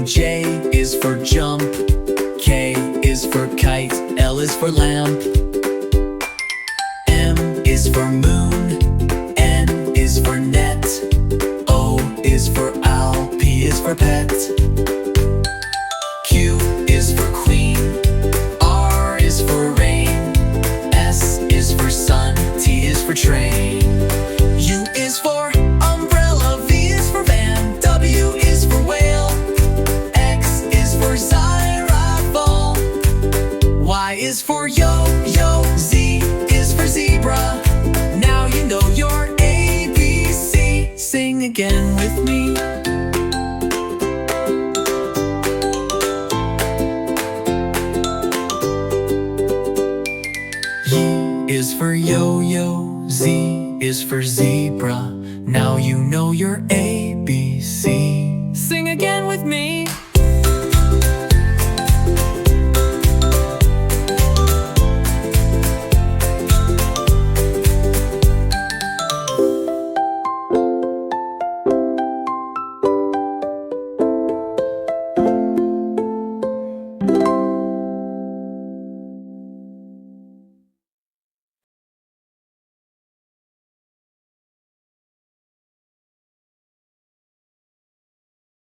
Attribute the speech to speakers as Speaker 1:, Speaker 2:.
Speaker 1: J is for jump, K is for kite, L is for lamp, M is for moon, N is for net, O is for owl, P is for pet, Q is for queen, R is for rain, S is for sun, T is for train, U is for umbrella, V is for van, W is for whale, X is for xylophone, Y is for yo-yo, Z is for zebra. Now you know your ABC. Sing again with me. Y is for yo-yo, Z is for zebra. Now you know your ABC. Sing again with me.